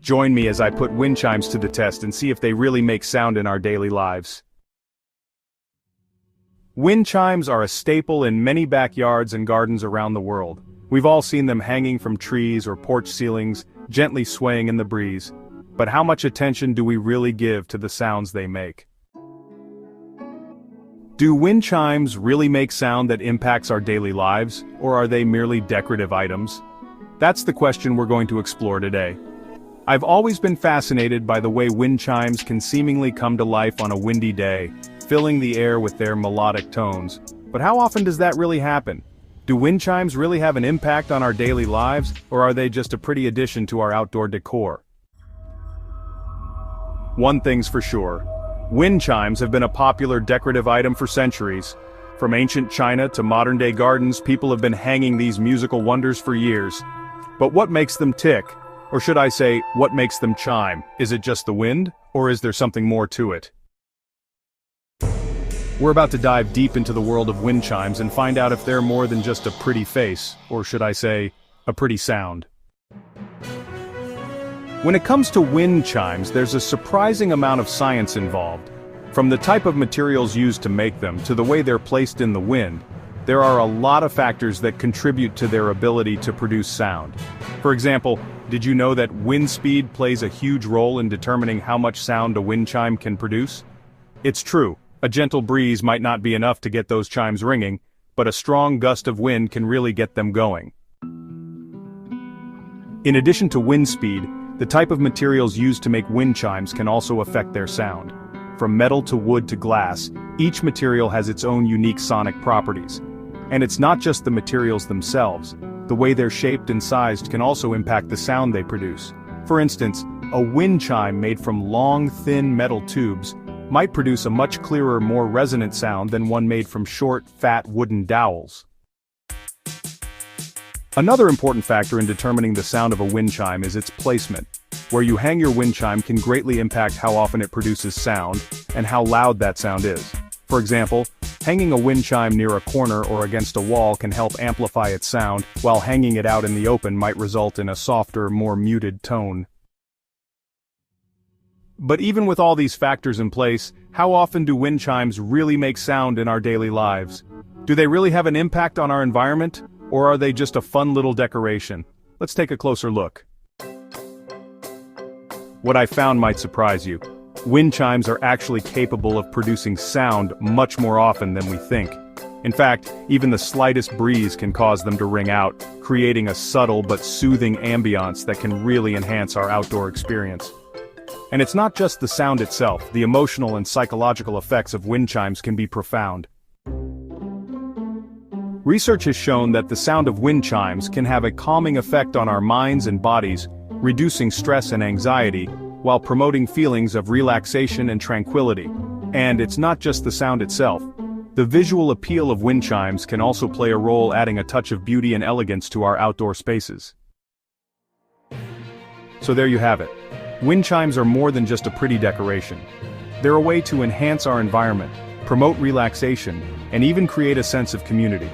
Join me as I put wind chimes to the test and see if they really make sound in our daily lives. Wind chimes are a staple in many backyards and gardens around the world. We've all seen them hanging from trees or porch ceilings, gently swaying in the breeze. But how much attention do we really give to the sounds they make? Do wind chimes really make sound that impacts our daily lives, or are they merely decorative items? That's the question we're going to explore today. I've always been fascinated by the way wind chimes can seemingly come to life on a windy day, filling the air with their melodic tones. But how often does that really happen? Do wind chimes really have an impact on our daily lives, or are they just a pretty addition to our outdoor decor? One thing's for sure. Wind chimes have been a popular decorative item for centuries. From ancient China to modern-day gardens, people have been hanging these musical wonders for years. But what makes them tick? Or should I say, what makes them chime? Is it just the wind, or is there something more to it? We're about to dive deep into the world of wind chimes and find out if they're more than just a pretty face, or should I say, a pretty sound. When it comes to wind chimes, there's a surprising amount of science involved. From the type of materials used to make them to the way they're placed in the wind, there are a lot of factors that contribute to their ability to produce sound. For example, did you know that wind speed plays a huge role in determining how much sound a wind chime can produce? It's true, a gentle breeze might not be enough to get those chimes ringing, but a strong gust of wind can really get them going. In addition to wind speed, the type of materials used to make wind chimes can also affect their sound. From metal to wood to glass, each material has its own unique sonic properties. And it's not just the materials themselves. The way they're shaped and sized can also impact the sound they produce. For instance, a wind chime made from long, thin metal tubes might produce a much clearer, more resonant sound than one made from short, fat wooden dowels. Another important factor in determining the sound of a wind chime is its placement. Where you hang your wind chime can greatly impact how often it produces sound, and how loud that sound is. For example, hanging a wind chime near a corner or against a wall can help amplify its sound, while hanging it out in the open might result in a softer, more muted tone. But even with all these factors in place, how often do wind chimes really make sound in our daily lives? Do they really have an impact on our environment? Or are they just a fun little decoration? Let's take a closer look. What I found might surprise you. Wind chimes are actually capable of producing sound much more often than we think. In fact, even the slightest breeze can cause them to ring out, creating a subtle but soothing ambiance that can really enhance our outdoor experience. And it's not just the sound itself, the emotional and psychological effects of wind chimes can be profound. Research has shown that the sound of wind chimes can have a calming effect on our minds and bodies, reducing stress and anxiety, while promoting feelings of relaxation and tranquility. And it's not just the sound itself. The visual appeal of wind chimes can also play a role, adding a touch of beauty and elegance to our outdoor spaces. So there you have it. Wind chimes are more than just a pretty decoration. They're a way to enhance our environment, promote relaxation, and even create a sense of community.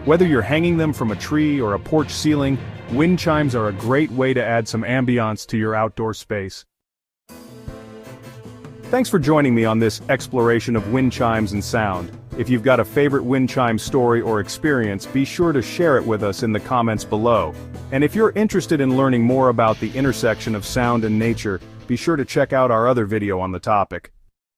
Whether you're hanging them from a tree or a porch ceiling, wind chimes are a great way to add some ambiance to your outdoor space. Thanks for joining me on this exploration of wind chimes and sound. If you've got a favorite wind chime story or experience, be sure to share it with us in the comments below. And if you're interested in learning more about the intersection of sound and nature, be sure to check out our other video on the topic.